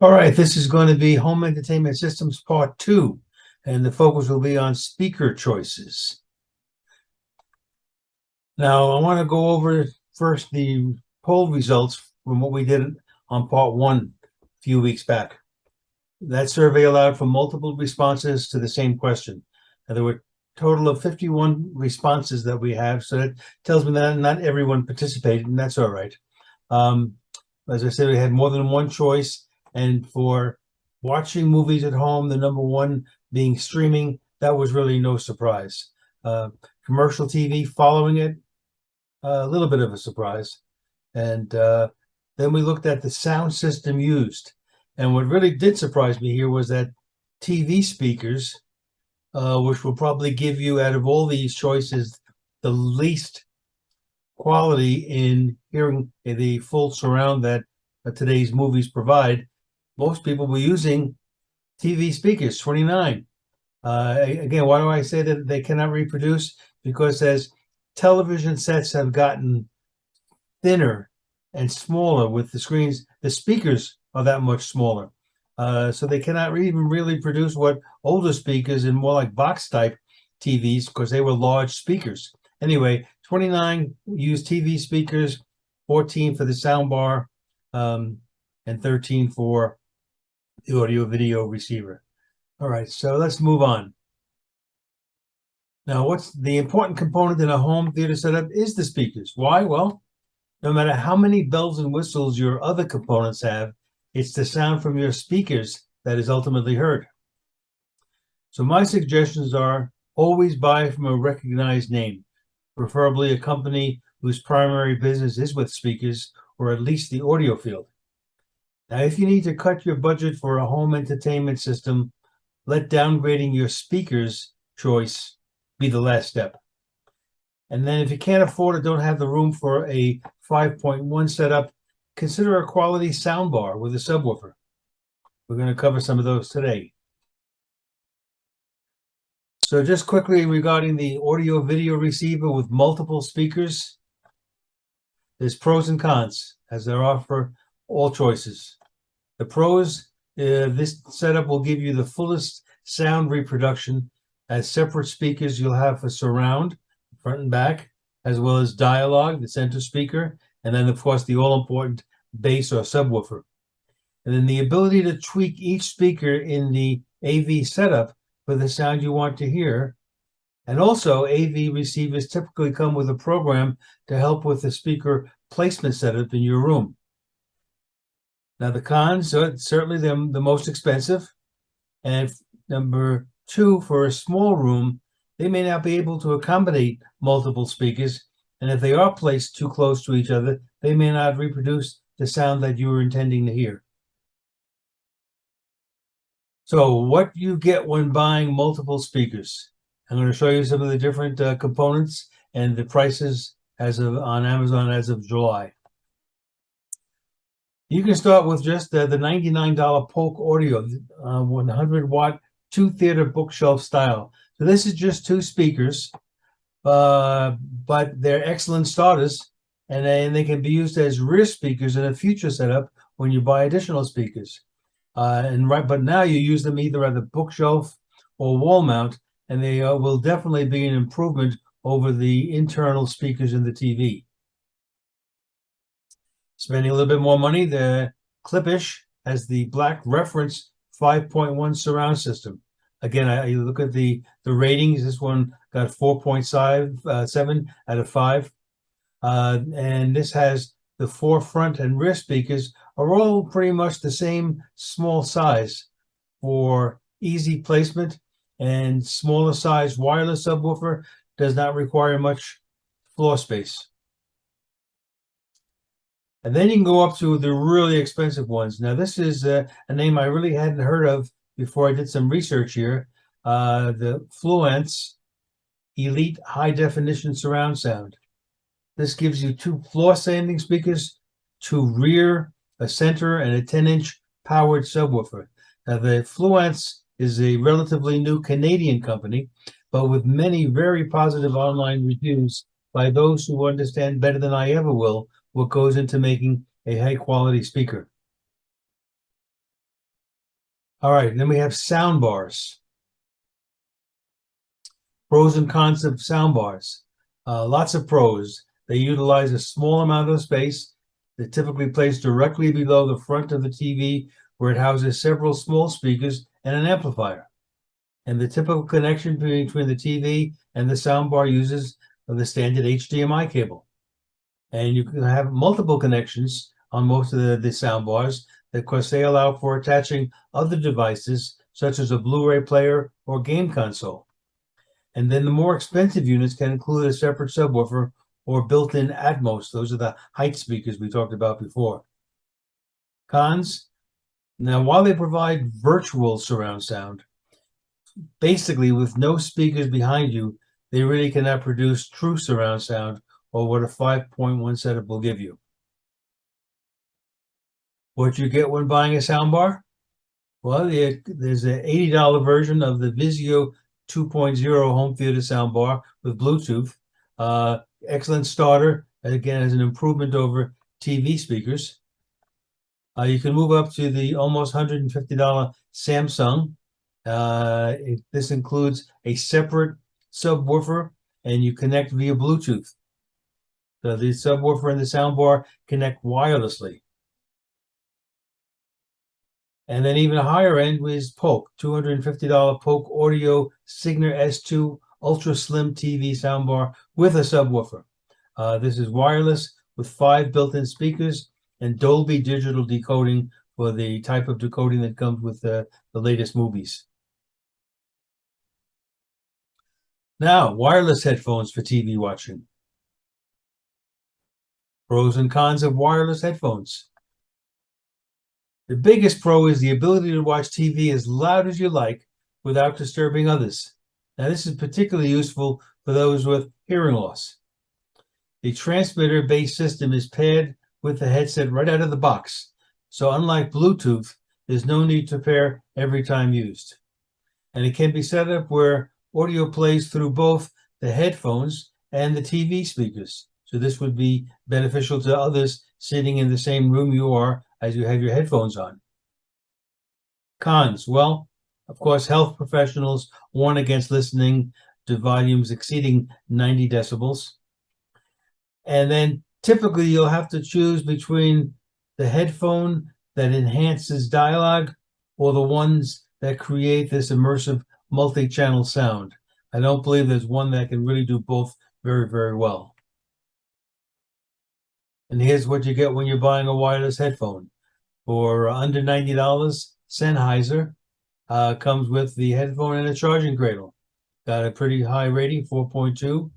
All right, this is going to be Home Entertainment Systems Part 2, and the focus will be on speaker choices. Now, I want to go over first the poll results from what we did on Part 1 a few weeks back. That survey allowed for multiple responses to the same question. Now, there were a total of 51 responses that we have, so that tells me that not everyone participated, and that's all right. As I said, we had more than one choice. And for watching movies at home, the number one being streaming, that was really no surprise. Commercial TV following it, a little bit of a surprise. And then we looked at the sound system used. And what really did surprise me here was that TV speakers, which will probably give you, out of all these choices, the least quality in hearing the full surround that today's movies provide. Most people were using TV speakers, 29. Again, why do I say that they cannot reproduce? Because as television sets have gotten thinner and smaller with the screens, the speakers are that much smaller. So they cannot even really produce what older speakers and more like box type TVs, because they were large speakers. Anyway, 29 used TV speakers, 14 for the sound bar, and 13 for the audio video receiver. All right, so let's move on. Now, what's the important component in a home theater setup is the speakers. Why? Well, no matter how many bells and whistles your other components have, it's the sound from your speakers that is ultimately heard. So my suggestions are always buy from a recognized name, preferably a company whose primary business is with speakers, or at least the audio field. Now, if you need to cut your budget for a home entertainment system, let downgrading your speakers choice be the last step. And then if you can't afford or don't have the room for a 5.1 setup, consider a quality soundbar with a subwoofer. We're going to cover some of those today. So just quickly regarding the audio video receiver with multiple speakers, there's pros and cons, as there are for all choices. The pros, this setup will give you the fullest sound reproduction, as separate speakers you'll have for surround, front and back, as well as dialogue, the center speaker, and then of course the all-important bass or subwoofer. And then the ability to tweak each speaker in the AV setup for the sound you want to hear. And also AV receivers typically come with a program to help with the speaker placement setup in your room. Now, the cons are certainly the most expensive. And number two, for a small room, they may not be able to accommodate multiple speakers. And if they are placed too close to each other, they may not reproduce the sound that you were intending to hear. So what you get when buying multiple speakers. I'm going to show you some of the different components and the prices as of on Amazon as of July. You can start with just the $99 Polk Audio 100-watt 2-theater bookshelf style. So this is just two speakers, but they're excellent starters, and they can be used as rear speakers in a future setup when you buy additional speakers. But now you use them either at the bookshelf or wall mount, and they will definitely be an improvement over the internal speakers in the TV. Spending a little bit more money, the Klipsch has the black reference 5.1 surround system. Again, you look at the ratings. This one got 4.7 out of 5. And this has the forefront and rear speakers are all pretty much the same small size for easy placement, and smaller size wireless subwoofer does not require much floor space. And then you can go up to the really expensive ones. Now, this is a name I really hadn't heard of before I did some research here. The Fluence Elite High Definition Surround Sound. This gives you 2 floor standing speakers, 2 rear, a center, and a 10-inch powered subwoofer. Now, the Fluence is a relatively new Canadian company, but with many very positive online reviews by those who understand better than I ever will what goes into making a high-quality speaker. All right, then we have sound bars. Pros and cons of sound bars. Lots of pros. They utilize a small amount of space. They're typically placed directly below the front of the TV, where it houses several small speakers and an amplifier. And the typical connection between the TV and the soundbar uses the standard HDMI cable. And you can have multiple connections on most of the soundbars. Of course, they allow for attaching other devices, such as a Blu-ray player or game console. And then the more expensive units can include a separate subwoofer or built-in Atmos. Those are the height speakers we talked about before. Cons. Now, while they provide virtual surround sound, basically with no speakers behind you, they really cannot produce true surround sound, or what a 5.1 setup will give you. What you get when buying a soundbar? Well, there's an $80 version of the Vizio 2.0 home theater soundbar with Bluetooth. Excellent starter, again, as an improvement over TV speakers. You can move up to the almost $150 Samsung. This includes a separate subwoofer, and you connect via Bluetooth. So the subwoofer and the soundbar connect wirelessly. And then even a higher end is Polk, $250 Polk Audio Signor S2 Ultra Slim TV soundbar with a subwoofer. This is wireless with 5 built-in speakers and Dolby digital decoding for the type of decoding that comes with the latest movies. Now, wireless headphones for TV watching. Pros and cons of wireless headphones. The biggest pro is the ability to watch TV as loud as you like without disturbing others. Now, this is particularly useful for those with hearing loss. The transmitter-based system is paired with the headset right out of the box. So unlike Bluetooth, there's no need to pair every time used. And it can be set up where audio plays through both the headphones and the TV speakers. So this would be beneficial to others sitting in the same room you are as you have your headphones on. Cons. Well, of course, health professionals warn against listening to volumes exceeding 90 decibels. And then typically you'll have to choose between the headphone that enhances dialogue or the ones that create this immersive multi-channel sound. I don't believe there's one that can really do both very, very well. And here's what you get when you're buying a wireless headphone. For under $90, Sennheiser comes with the headphone and a charging cradle. Got a pretty high rating, 4.2.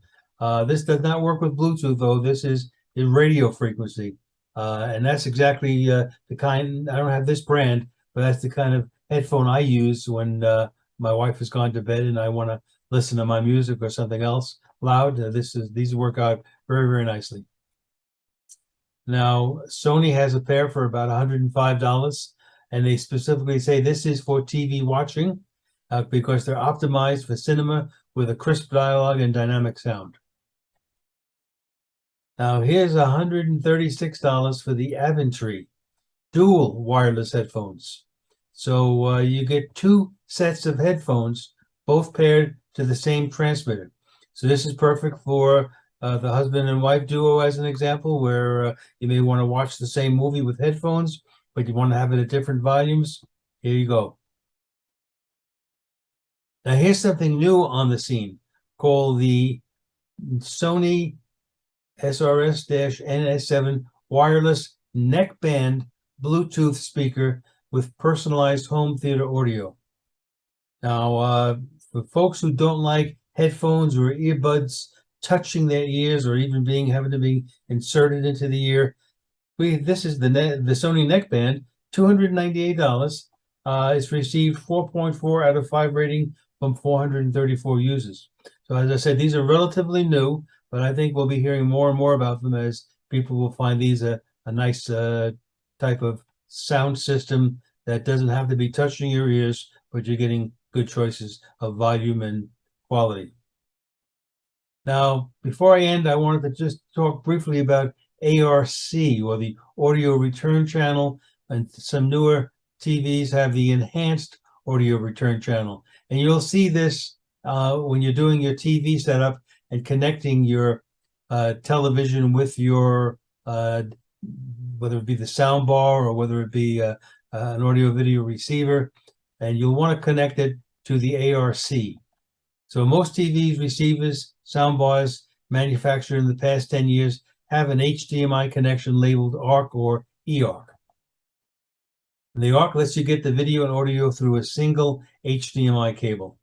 This does not work with Bluetooth, though. This is in radio frequency. And that's exactly the kind, I don't have this brand, but that's the kind of headphone I use when my wife has gone to bed and I want to listen to my music or something else loud. These work out very, very nicely. Now, Sony has a pair for about $105, and they specifically say this is for TV watching because they're optimized for cinema with a crisp dialogue and dynamic sound. Now, here's $136 for the Aventry dual wireless headphones. So you get 2 sets of headphones, both paired to the same transmitter. So this is perfect for the husband and wife duo, as an example, where you may want to watch the same movie with headphones, but you want to have it at different volumes. Here you go. Now, here's something new on the scene called the Sony SRS-NS7 wireless neckband Bluetooth speaker with personalized home theater audio. Now, for folks who don't like headphones or earbuds touching their ears or even having to be inserted into the ear, this is the Sony neckband, $298. It's received 4.4 out of 5 rating from 434 users. So as I said, these are relatively new, but I think we'll be hearing more and more about them as people will find these a nice type of sound system that doesn't have to be touching your ears, but you're getting good choices of volume and quality. Now, before I end, I wanted to just talk briefly about ARC, or the Audio Return Channel, and some newer TVs have the enhanced audio return channel. And you'll see this when you're doing your TV setup and connecting your television with your, whether it be the sound bar or whether it be an audio video receiver, and you'll want to connect it to the ARC. So most TVs, receivers, sound bars manufactured in the past 10 years have an HDMI connection labeled ARC or eARC. The ARC lets you get the video and audio through a single HDMI cable.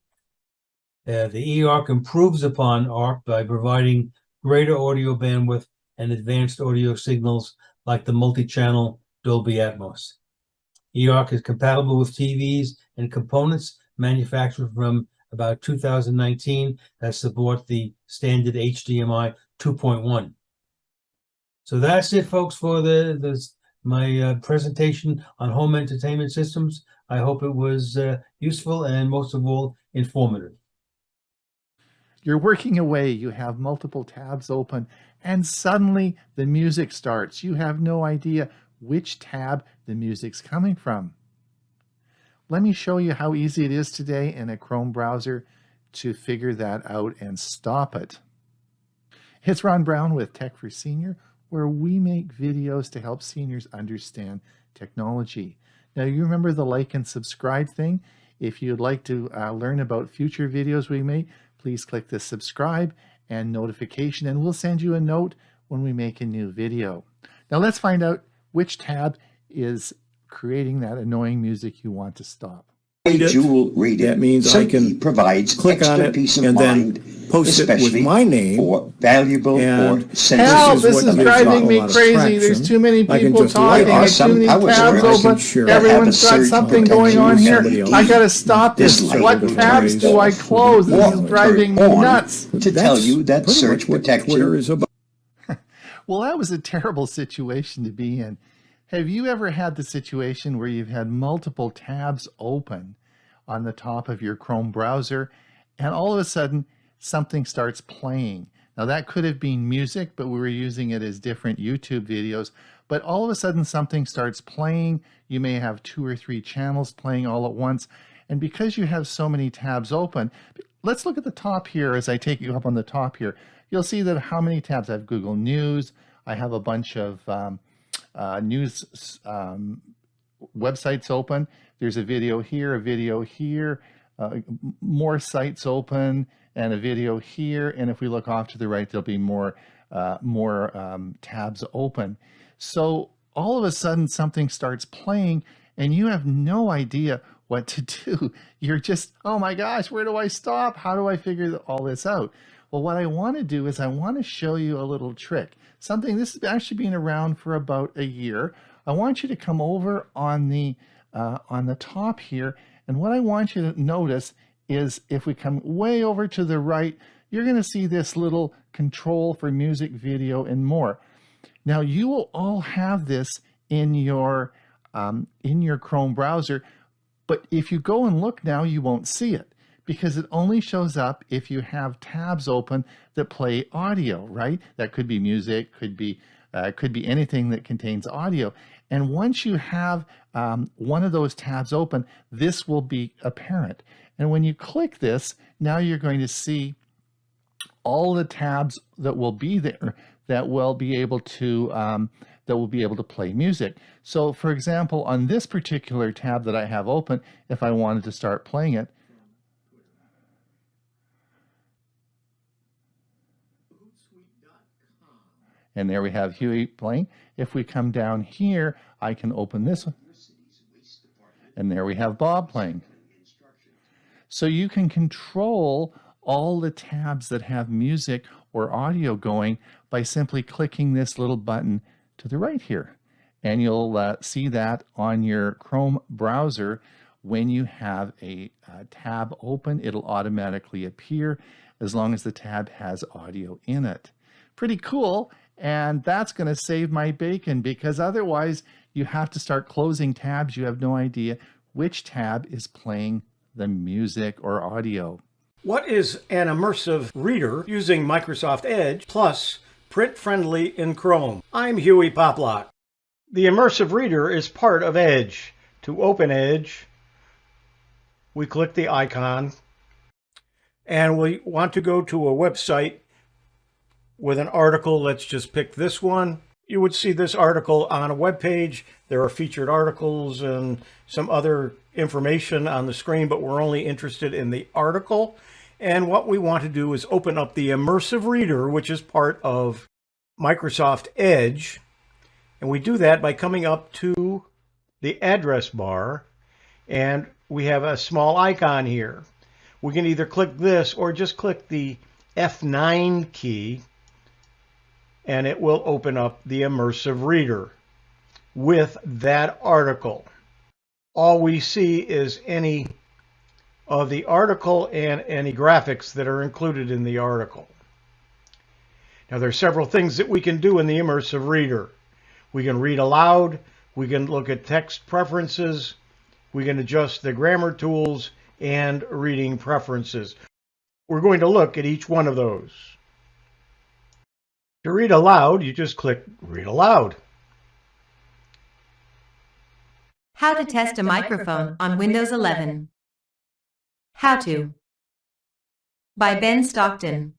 The eARC improves upon ARC by providing greater audio bandwidth and advanced audio signals like the multi-channel Dolby Atmos. eARC is compatible with TVs and components manufactured from about 2019 that support the standard HDMI 2.1. So that's it, folks, for my presentation on home entertainment systems. I hope it was useful and most of all informative. You're working away, you have multiple tabs open, and suddenly the music starts. You have no idea which tab the music's coming from. Let me show you how easy it is today in a Chrome browser to figure that out and stop it. It's Ron Brown with Tech for Senior, where we make videos to help seniors understand technology. Now, you remember the like and subscribe thing? If you'd like to learn about future videos we make, please click the subscribe and notification, and we'll send you a note when we make a new video. Now let's find out which tab is creating that annoying music you want to stop. Read it. That means I can provides click on it peace of and mind, then post it with especially my name. for valuable or And sensitive. Help, this what is gives driving a me lot of crazy. traction. There's too many I can people just talking. light There's too many some power tabs source. open. Sure. Everyone's Have a got surge something protection going on here. somebody else. I gotta stop this. Dislike What it. tabs do I close? This is driving me on nuts. to tell you that pretty search much what protection Twitter is about. Well, that was a terrible situation to be in. Have you ever had the situation where you've had multiple tabs open on the top of your Chrome browser, and all of a sudden something starts playing? Now that could have been music, but we were using it as different YouTube videos. But all of a sudden something starts playing. You may have 2 or 3 channels playing all at once. And because you have so many tabs open, let's look at the top here as I take you up on the top here. You'll see that how many tabs I have. Google News. I have a bunch of news websites open. There's a video here, more sites open, and a video here. And if we look off to the right, there'll be more tabs open. So all of a sudden something starts playing and you have no idea what to do. You're just, oh my gosh, where do I stop? How do I figure all this out? Well, what I want to do is I want to show you a little trick. Something, this has actually been around for about a year. I want you to come over on the top here, and what I want you to notice is if we come way over to the right, you're going to see this little control for music, video, and more. Now you will all have this in your Chrome browser, but if you go and look now, you won't see it, because it only shows up if you have tabs open that play audio, right? That could be music, could be anything that contains audio. And once you have one of those tabs open, this will be apparent. And when you click this, now you're going to see all the tabs that will be there that will be able to play music. So for example, on this particular tab that I have open, if I wanted to start playing it, and there we have Hewie playing. If we come down here, I can open this one, and there we have Bob playing. So you can control all the tabs that have music or audio going by simply clicking this little button to the right here. And you'll see that on your Chrome browser. When you have a tab open, it'll automatically appear as long as the tab has audio in it. Pretty cool. And that's going to save my bacon, because otherwise you have to start closing tabs. You have no idea which tab is playing the music or audio. What is an immersive reader using Microsoft Edge plus print-friendly in Chrome? I'm Hewie Poplock. The immersive reader is part of Edge. to open Edge, we click the icon, and we want to go to a website with an article. Let's just pick this one. You would see this article on a web page. There are featured articles and some other information on the screen, but we're only interested in the article. And what we want to do is open up the Immersive Reader, which is part of Microsoft Edge. And we do that by coming up to the address bar, and we have a small icon here. We can either click this or just click the F9 key, and it will open up the Immersive Reader with that article. All we see is any of the article and any graphics that are included in the article. Now, there are several things that we can do in the Immersive Reader. We can read aloud, we can look at text preferences, we can adjust the grammar tools and reading preferences. We're going to look at each one of those. To read aloud, you just click Read Aloud. How to test a microphone on Windows 11. How to. By Ben Stockton.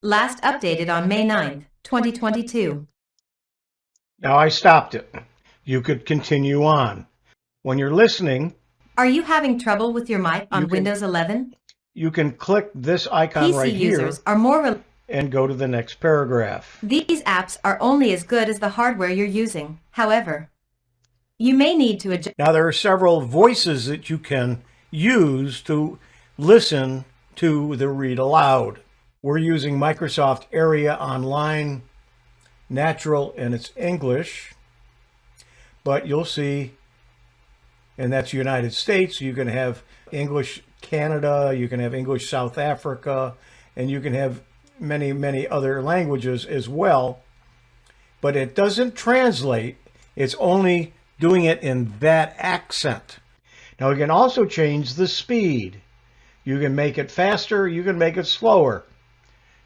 Last updated on May 9th, 2022. Now I stopped it. You could continue on. When you're listening, Are you having trouble with your mic on Windows 11? you can click this icon PC right here users are more and go to the next paragraph. These apps are only as good as the hardware you're using. However, you may need to adjust. Now there are several voices that you can use to listen to the read aloud. We're using Microsoft Area Online Natural, and it's English, but you'll see, and that's United States. You can have English Canada, you can have English South Africa, and you can have many other languages as well, but it doesn't translate. It's only doing it in that accent. Now you can also change the speed. You can make it faster, you can make it slower.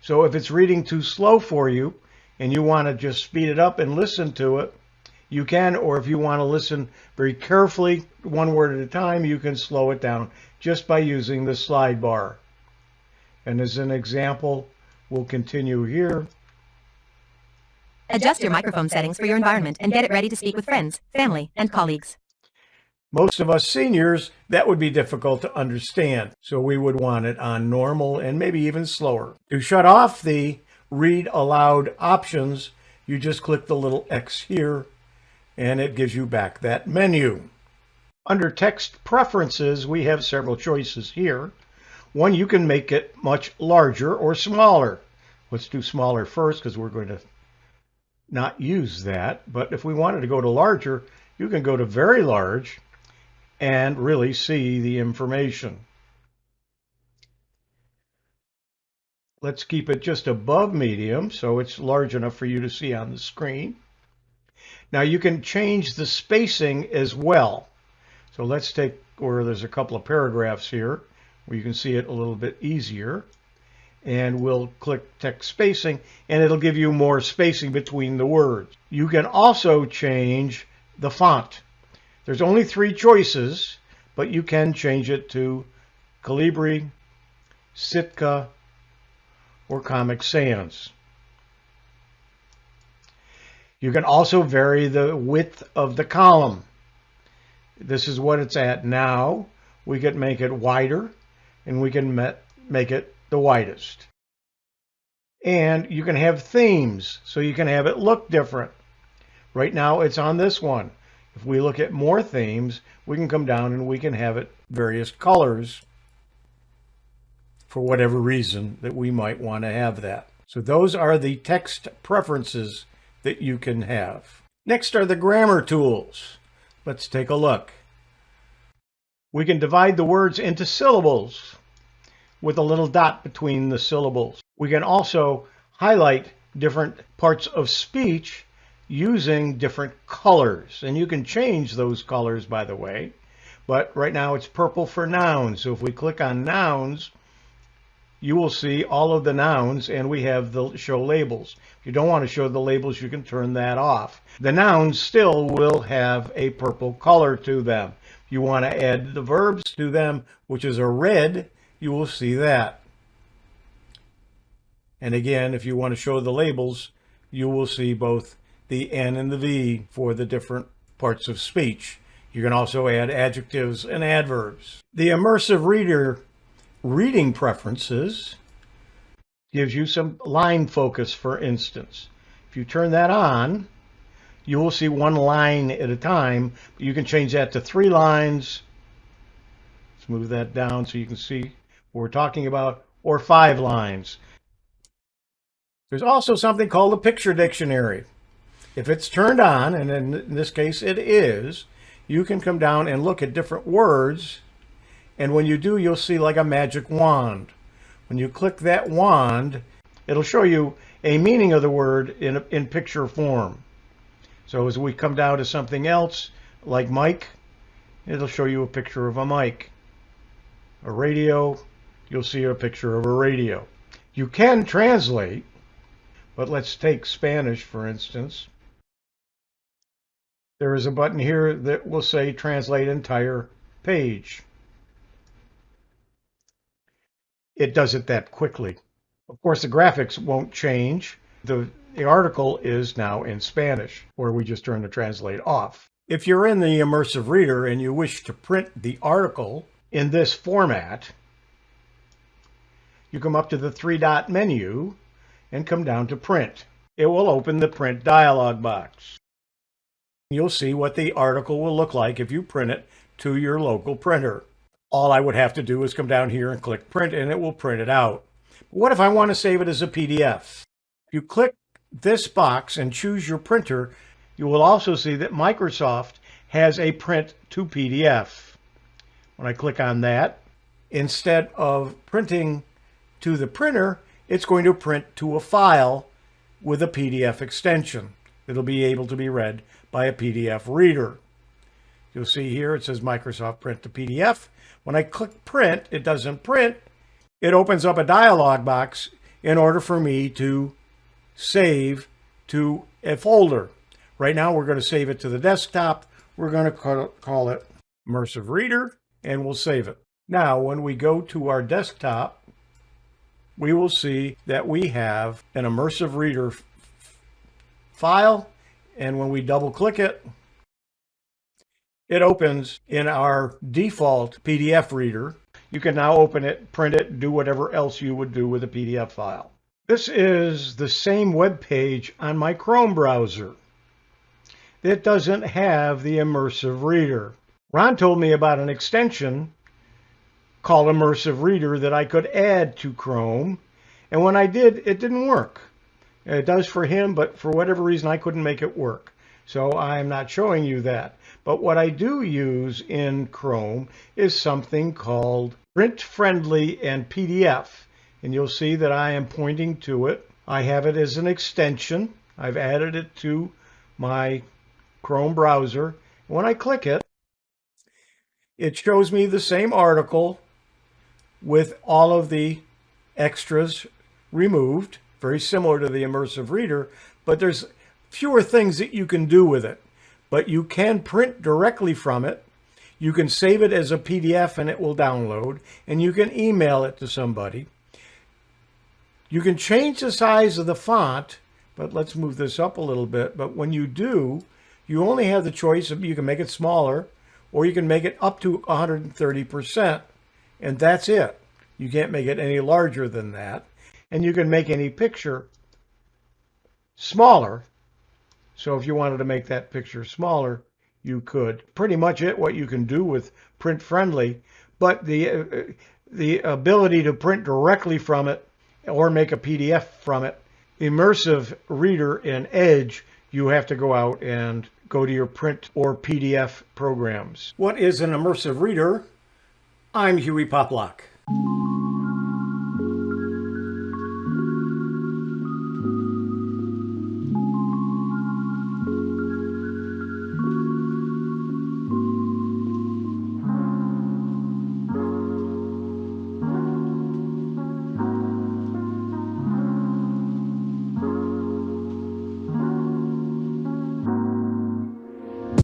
So if it's reading too slow for you and you want to just speed it up and listen to it, you can, or if you want to listen very carefully, one word at a time, you can slow it down just by using the slide bar. And as an example, we'll continue here. Adjust your microphone settings for your environment and get it ready to speak with friends, family, and colleagues. Most of us seniors, that would be difficult to understand, so we would want it on normal and maybe even slower. To shut off the read aloud options, you just click the little X here, and it gives you back that menu. Under text preferences, we have several choices here. One, you can make it much larger or smaller. Let's do smaller first because we're going to not use that. But if we wanted to go to larger, you can go to very large and really see the information. Let's keep it just above medium so it's large enough for you to see on the screen. Now you can change the spacing as well. So let's take where there's a couple of paragraphs here where you can see it a little bit easier. And we'll click text spacing and it'll give you more spacing between the words. You can also change the font. There's only 3 choices, but you can change it to Calibri, Sitka, or Comic Sans. You can also vary the width of the column. This is what it's at now. We can make it wider, and we can make it the widest. And you can have themes, so you can have it look different. Right now it's on this one. If we look at more themes, we can come down and we can have it various colors for whatever reason that we might want to have that. So those are the text preferences that you can have. Next are the grammar tools. Let's take a look. We can divide the words into syllables with a little dot between the syllables. We can also highlight different parts of speech using different colors, and you can change those colors, by the way, but right now it's purple for nouns. So if we click on nouns, you will see all of the nouns, and we have the show labels. If you don't want to show the labels, you can turn that off. The nouns still will have a purple color to them. If you want to add the verbs to them, which is a red, you will see that. And again, if you want to show the labels, you will see both the N and the V for the different parts of speech. You can also add adjectives and adverbs. The Immersive Reader reading preferences gives you some line focus, for instance. If you turn that on, you will see one line at a time. You can change that to 3 lines. Let's move that down so you can see what we're talking about, or 5 lines. There's also something called a picture dictionary. If it's turned on, and in this case it is, you can come down and look at different words, and when you do, you'll see like a magic wand. When you click that wand, it'll show you a meaning of the word in picture form. So as we come down to something else, like mic, it'll show you a picture of a mic. A radio, you'll see a picture of a radio. You can translate, but let's take Spanish, for instance. There is a button here that will say translate entire page. It does it that quickly. Of course, the graphics won't change. The article is now in Spanish, where we just turn the translate off. If you're in the Immersive Reader and you wish to print the article in this format, you come up to the 3-dot menu and come down to print. It will open the print dialog box. You'll see what the article will look like if you print it to your local printer. All I would have to do is come down here and click print, and it will print it out. But what if I want to save it as a PDF? If you click this box and choose your printer, you will also see that Microsoft has a print to PDF. When I click on that, instead of printing to the printer, it's going to print to a file with a PDF extension. It'll be able to be read by a PDF reader. You'll see here it says Microsoft Print to PDF. When I click print, it doesn't print. It opens up a dialog box in order for me to save to a folder. Right now we're going to save it to the desktop. We're going to call it Immersive Reader, and we'll save it. Now when we go to our desktop, we will see that we have an Immersive Reader file, and when we double click it, it opens in our default PDF reader. You can now open it, print it, do whatever else you would do with a PDF file. This is the same web page on my Chrome browser. It doesn't have the Immersive Reader. Ron told me about an extension called Immersive Reader that I could add to Chrome, and when I did, it didn't work. It does for him, but for whatever reason I couldn't make it work. So I'm not showing you that. But what I do use in Chrome is something called Print Friendly and PDF. And you'll see that I am pointing to it. I have it as an extension. I've added it to my Chrome browser. When I click it, it shows me the same article with all of the extras removed, very similar to the Immersive Reader, but there's fewer things that you can do with it. But you can print directly from it. You can save it as a PDF and it will download, and you can email it to somebody. You can change the size of the font, but let's move this up a little bit. But when you do, you only have the choice of, you can make it smaller or you can make it up to 130%, and that's it. You can't make it any larger than that. And you can make any picture smaller. So if you wanted to make that picture smaller, you could. Pretty much what you can do with Print Friendly, but the ability to print directly from it or make a PDF from it, Immersive Reader in Edge, you have to go out and go to your print or PDF programs. What is an Immersive Reader? I'm Hewie Poplock.